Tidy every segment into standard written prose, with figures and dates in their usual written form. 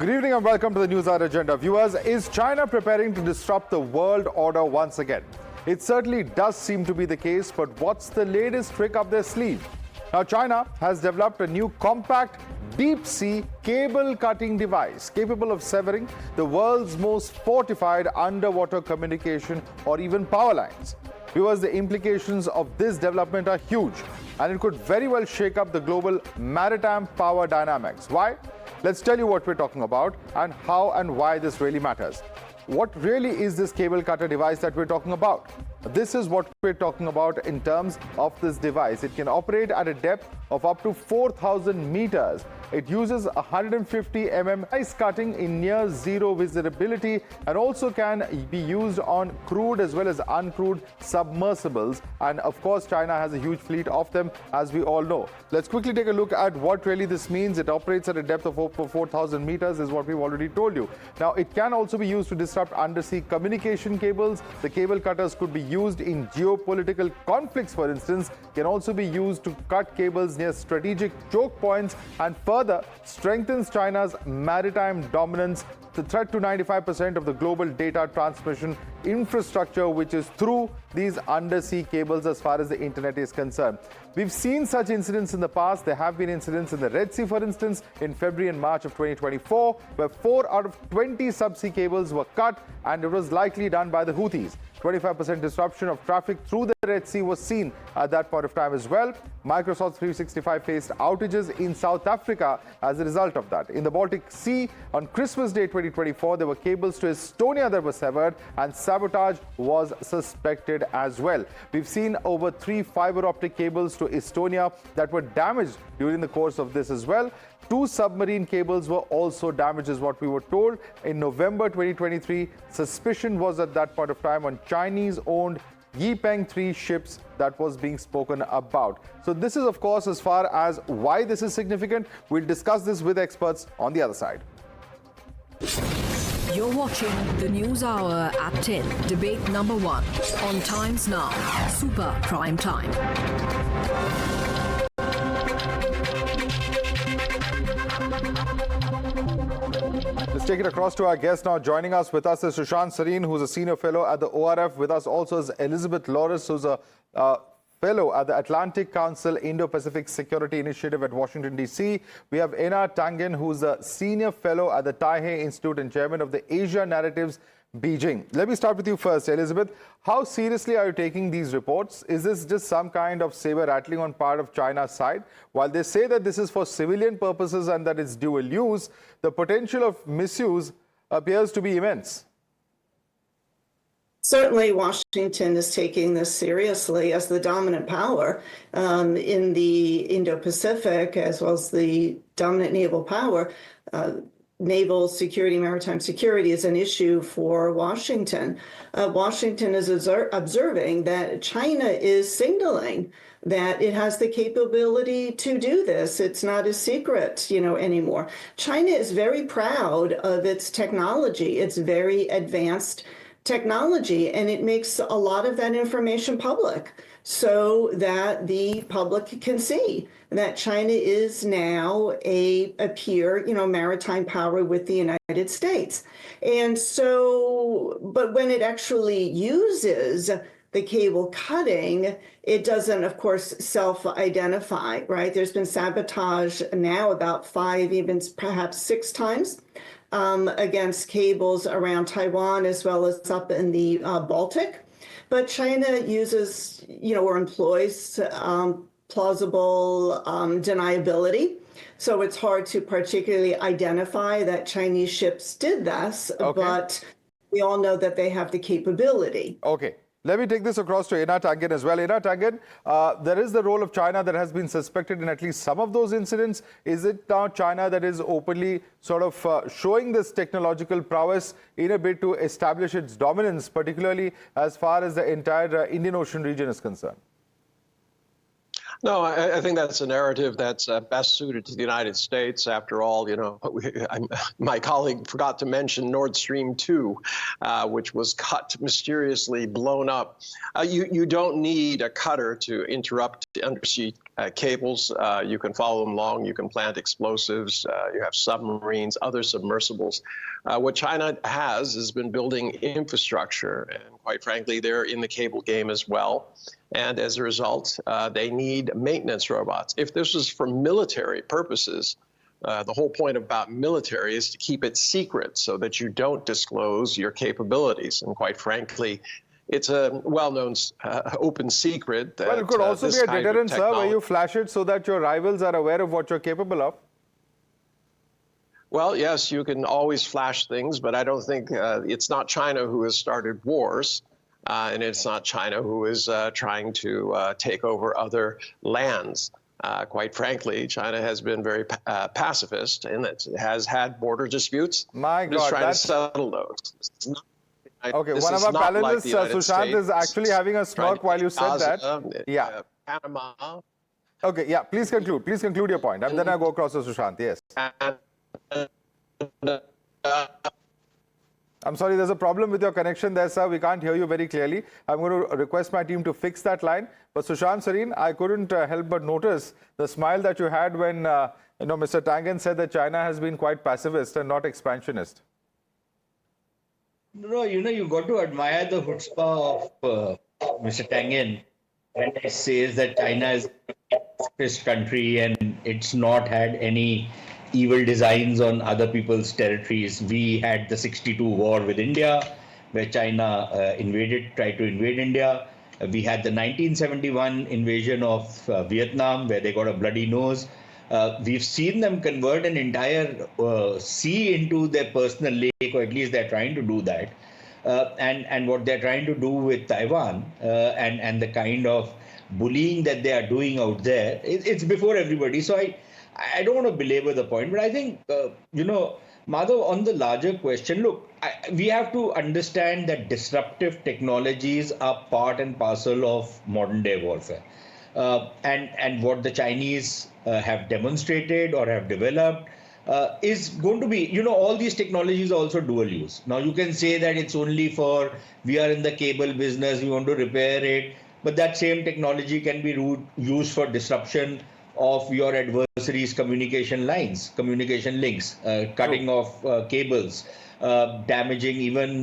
Good evening and welcome to the Newshour Agenda. Viewers, is China preparing to disrupt the world order once again? It certainly does seem to be the case, but what's the latest trick up their sleeve? Now, China has developed a new compact deep-sea cable-cutting device capable of severing the world's most fortified underwater communication or even power lines. Viewers, the implications of this development are huge, and it could very well shake up the global maritime power dynamics. Why? Let's tell you what we're talking about and how and why this really matters. What really is this cable cutter device that we're talking about? This is what we're talking about in terms of this device. It can operate at a depth of up to 4,000 meters. It uses 150 mm ice cutting in near zero visibility and also can be used on crewed as well as uncrewed submersibles. And of course, China has a huge fleet of them, as we all know. Let's quickly take a look at what really this means. It operates at a depth of over 4,000 meters, is what we've already told you. Now, it can also be used to disrupt undersea communication cables. The cable cutters could be used in geopolitical conflicts, for instance, can also be used to cut cables near strategic choke points and further strengthens China's maritime dominance, the threat to 95% of the global data transmission infrastructure, which is through these undersea cables as far as the internet is concerned. We've seen such incidents in the past. There have been incidents in the Red Sea, for instance, in February and March of 2024, where 4 out of 20 subsea cables were cut, and it was likely done by the Houthis. 25% disruption of traffic through the Red Sea was seen at that point of time as well. Microsoft 365 faced outages in South Africa as a result of that. In the Baltic Sea, on Christmas Day 2024, there were cables to Estonia that were severed, and sabotage was suspected as well. We've seen over 3 fiber optic cables to Estonia that were damaged during the course of this as well. 2 submarine cables were also damaged, is what we were told. In November 2023, suspicion was at that point of time on Chinese-owned Yipeng 3 ships that was being spoken about. So this is, of course, as far as why this is significant. We'll discuss this with experts on the other side. You're watching the News Hour at 10, debate number 1 on Times Now, Super Prime Time. Let's take it across to our guest now. Joining us with us is Sushant Sareen, who's a senior fellow at the ORF. With us also is Elizabeth Loris, who's a fellow at the Atlantic Council Indo-Pacific Security Initiative at Washington, D.C. We have Ena Tangen, who's a senior fellow at the Taipei Institute and chairman of the Asia Narratives, Beijing. Let me start with you first, Elizabeth. How seriously are you taking these reports? Is this just some kind of saber rattling on part of China's side? While they say that this is for civilian purposes and that it's dual use, the potential of misuse appears to be immense. Certainly, Washington is taking this seriously as the dominant power in the Indo-Pacific, as well as the dominant naval power. Naval security, maritime security is an issue for Washington. Washington is observing that China is signaling that it has the capability to do this. It's not a secret, anymore. China is very proud of its technology. It's very advanced technology, and it makes a lot of that information public so that the public can see that China is now a peer, maritime power with the United States. And so, but when it actually uses the cable cutting, it doesn't, of course, self-identify, right? There's been sabotage now about 5, even perhaps 6 times against cables around Taiwan as well as up in the Baltic. But China uses, or employs plausible deniability. So it's hard to particularly identify that Chinese ships did this, but we all know that they have the capability. Okay. Let me take this across to Ena Tangen as well. Ena Tangen, there is the role of China that has been suspected in at least some of those incidents. Is it now China that is openly sort of showing this technological prowess in a bid to establish its dominance, particularly as far as the entire Indian Ocean region is concerned? No, I think that's a narrative that's best suited to the United States. After all, my colleague forgot to mention Nord Stream 2, which was cut, mysteriously blown up. You don't need a cutter to interrupt undersea cables. You can follow them along. You can plant explosives. You have submarines, other submersibles. What China has been building infrastructure, and quite frankly, they're in the cable game as well. And as a result, they need maintenance robots. If this was for military purposes, the whole point about military is to keep it secret so that you don't disclose your capabilities. And quite frankly, it's a well-known open secret that well, it could also be a deterrent, sir, where you flash it so that your rivals are aware of what you're capable of. Well, yes, you can always flash things, but I don't think it's not China who has started wars. And it's not China who is trying to take over other lands. Quite frankly, China has been very pacifist, and it has had border disputes. My God, it's trying to settle those. Okay, one of our panelists, Sushant, is actually having a smirk while you said that. Yeah. Panama. Okay, yeah, please conclude. Please conclude your point. And then I'll go across to Sushant, yes. I'm sorry, there's a problem with your connection there, sir. We can't hear you very clearly. I'm going to request my team to fix that line. But Sushant Sareen, I couldn't help but notice the smile that you had when Mr. Tangen said that China has been quite pacifist and not expansionist. No, you got to admire the chutzpah of Mr. Tangen when he says that China is a pacifist country and it's not had any evil designs on other people's territories. We had the 62 war with India, where China tried to invade India. We had the 1971 invasion of Vietnam, where they got a bloody nose. We've seen them convert an entire sea into their personal lake, or at least they're trying to do that. And what they're trying to do with Taiwan and the kind of bullying that they are doing out there, it's before everybody. So I don't want to belabor the point, but I think, Madhav, on the larger question, look, we have to understand that disruptive technologies are part and parcel of modern day warfare. And what the Chinese have demonstrated or have developed is going to be, all these technologies are also dual use. Now, you can say that it's only for, we are in the cable business, we want to repair it, but that same technology can be used for disruption of your adversary's communication links, cutting off cables, damaging even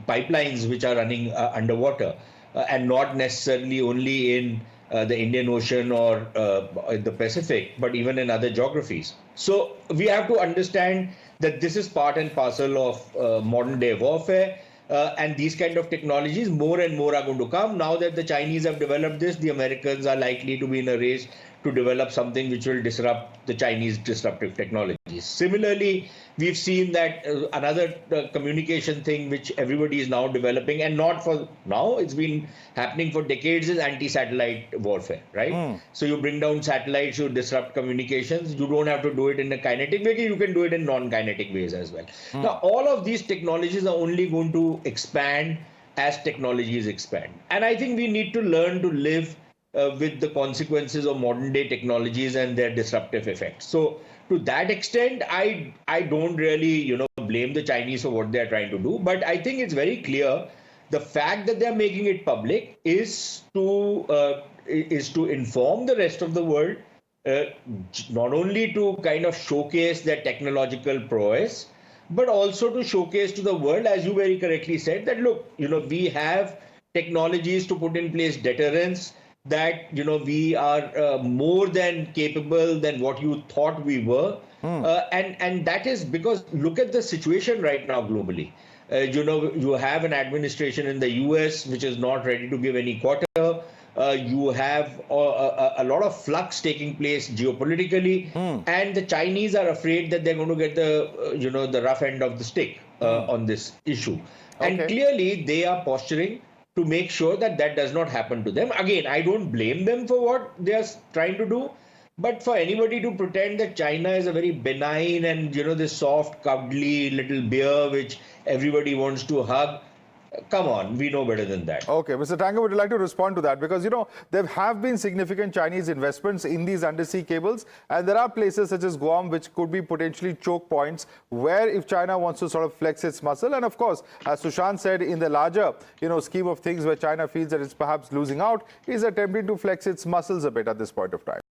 pipelines which are running underwater, and not necessarily only in the Indian Ocean or the Pacific, but even in other geographies. So we have to understand that this is part and parcel of modern day warfare. And these kind of technologies, more and more are going to come. Now that the Chinese have developed this, the Americans are likely to be in a race to develop something which will disrupt the Chinese disruptive technologies. Similarly, we've seen that another communication thing which everybody is now developing, and not for now, it's been happening for decades, is anti-satellite warfare, right? So you bring down satellites, you disrupt communications. You don't have to do it in a kinetic way, you can do it in non-kinetic ways as well. Now, all of these technologies are only going to expand as technologies expand. And I think we need to learn to live with the consequences of modern day technologies and their disruptive effects. So to that extent, I don't really, blame the Chinese for what they're trying to do. But I think it's very clear the fact that they're making it public is to inform the rest of the world, not only to kind of showcase their technological prowess, but also to showcase to the world, as you very correctly said, that look, we have technologies to put in place deterrence, that we are more than capable than what you thought we were. And that is because look at the situation right now globally. You have an administration in the US which is not ready to give any quarter. You have a lot of flux taking place geopolitically, and the Chinese are afraid that they're going to get the rough end of the stick on this issue. Okay. And clearly they are posturing to make sure that that does not happen to them. Again, I don't blame them for what they are trying to do, but for anybody to pretend that China is a very benign and, this soft, cuddly little bear which everybody wants to hug, Come on, we know better than that. Okay, Mr. Tanger, would you like to respond to that? Because, there have been significant Chinese investments in these undersea cables, and there are places such as Guam which could be potentially choke points where if China wants to sort of flex its muscle, and of course, as Sushant said, in the larger, scheme of things where China feels that it's perhaps losing out, is attempting to flex its muscles a bit at this point of time.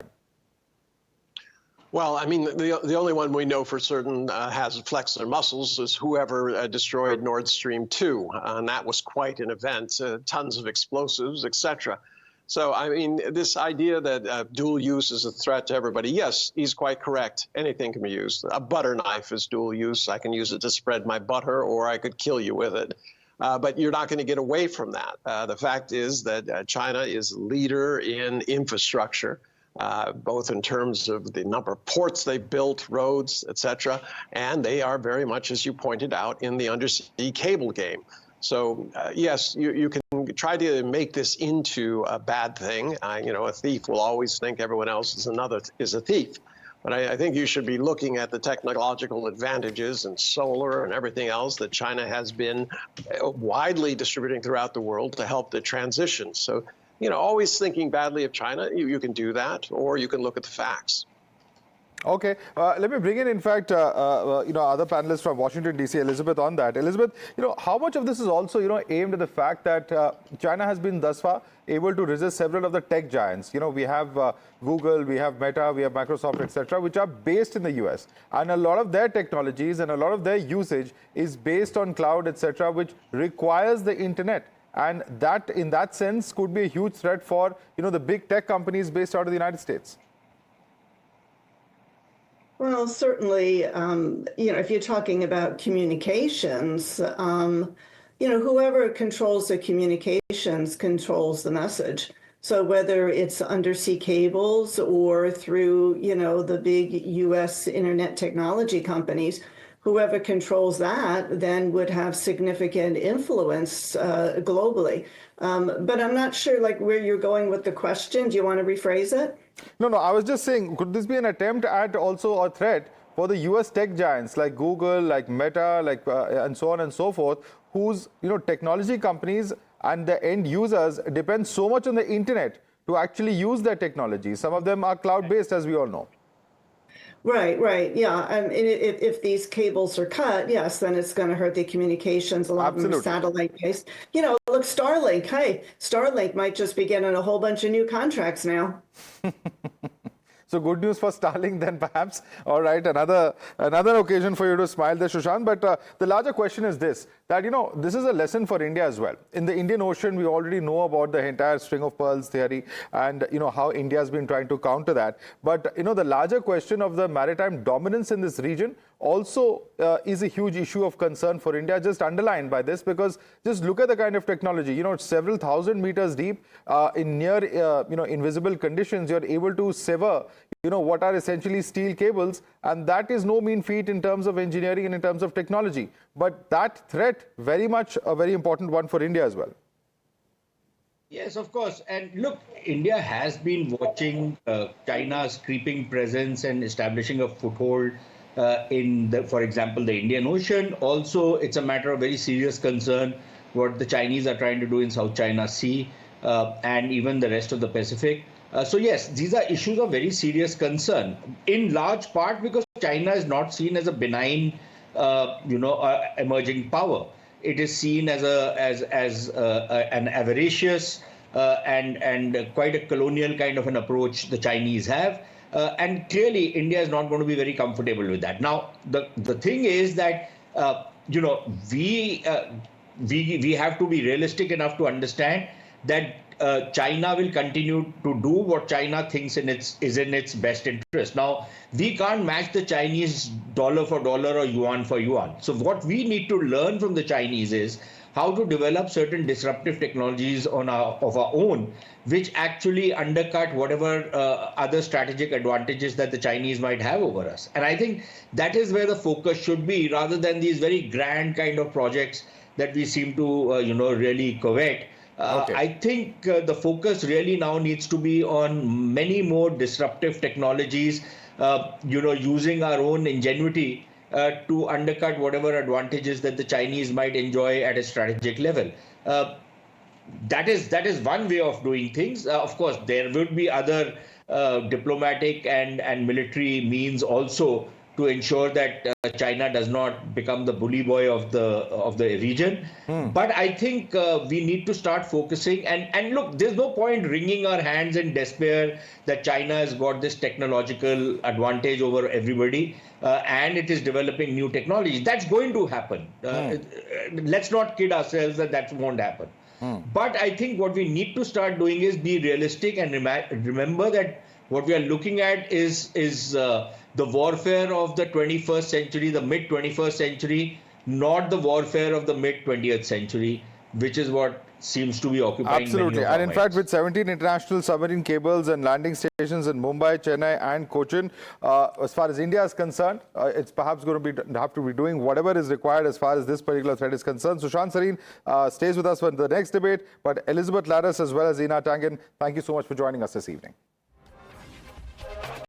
Well, I mean, the only one we know for certain has flexed their muscles is whoever destroyed Nord Stream 2. And that was quite an event, tons of explosives, etc. So, I mean, this idea that dual use is a threat to everybody, yes, he's quite correct. Anything can be used. A butter knife is dual use. I can use it to spread my butter, or I could kill you with it. But you're not going to get away from that. The fact is that China is leader in infrastructure. Both in terms of the number of ports they built, roads, etc., and they are very much, as you pointed out, in the undersea cable game. So, yes, you can try to make this into a bad thing. A thief will always think everyone else is a thief. But I think you should be looking at the technological advantages in solar and everything else that China has been widely distributing throughout the world to help the transition. So, always thinking badly of China, you can do that, or you can look at the facts. Okay, let me bring in fact, other panelists from Washington, D.C., Elizabeth, on that. Elizabeth, how much of this is also, aimed at the fact that China has been thus far able to resist several of the tech giants? We have Google, we have Meta, we have Microsoft, etc., which are based in the U.S. And a lot of their technologies and a lot of their usage is based on cloud, etc., which requires the internet. And that, in that sense, could be a huge threat for, the big tech companies based out of the United States. Well, certainly, if you're talking about communications, whoever controls the communications controls the message. So whether it's undersea cables or through, the big U.S. internet technology companies, whoever controls that then would have significant influence globally. But I'm not sure where you're going with the question. Do you want to rephrase it? No, I was just saying, could this be an attempt at also a threat for the US tech giants like Google, like Meta, and so on and so forth, whose technology companies and the end users depend so much on the internet to actually use their technology? Some of them are cloud-based, as we all know. Right. Yeah. And if these cables are cut, yes, then it's going to hurt the communications. A lot of them are satellite-based. Look, Starlink. Hey, Starlink might just be getting a whole bunch of new contracts now. So good news for Starlink then, perhaps. All right, another occasion for you to smile there, Sushant. But the larger question is this, that, this is a lesson for India as well. In the Indian Ocean, we already know about the entire string of pearls theory and, how India has been trying to counter that. But, the larger question of the maritime dominance in this region also is a huge issue of concern for India, just underlined by this, because just look at the kind of technology, it's several thousand meters deep in near, invisible conditions. You're able to sever, what are essentially steel cables, and that is no mean feat in terms of engineering and in terms of technology. But that threat, very much a very important one for India as well. Yes, of course. And look, India has been watching China's creeping presence and establishing a foothold for example, the Indian Ocean. Also, it's a matter of very serious concern what the Chinese are trying to do in South China Sea and even the rest of the Pacific. So yes, these are issues of very serious concern, in large part because China is not seen as a benign, emerging power. It is seen as an avaricious and quite a colonial kind of an approach the Chinese have. And clearly, India is not going to be very comfortable with that. Now, the thing is that, we have to be realistic enough to understand that China will continue to do what China thinks is in its best interest. Now, we can't match the Chinese dollar for dollar or yuan for yuan. So what we need to learn from the Chinese is how to develop certain disruptive technologies of our own, which actually undercut whatever other strategic advantages that the Chinese might have over us. And I think that is where the focus should be, rather than these very grand kind of projects that we seem to, really covet. Okay. I think the focus really now needs to be on many more disruptive technologies, using our own ingenuity to undercut whatever advantages that the Chinese might enjoy at a strategic level. That is one way of doing things. Of course, there would be other diplomatic and military means also to ensure that China does not become the bully boy of the region. But I think we need to start focusing. And look, there's no point wringing our hands in despair that China has got this technological advantage over everybody, and it is developing new technologies. That's going to happen. Let's not kid ourselves that won't happen. But I think what we need to start doing is be realistic and remember that what we are looking at is the warfare of the 21st century, the mid-21st century, not the warfare of the mid-20th century, which is what seems to be occupying Absolutely. many of our And in minds. fact, with 17 international submarine cables and landing stations in Mumbai, Chennai and Cochin, as far as India is concerned, it's perhaps going to have to be doing whatever is required as far as this particular threat is concerned. Sushant Sareen stays with us for the next debate, but Elizabeth Laris as well as Ina Tangen, thank you so much for joining us this evening.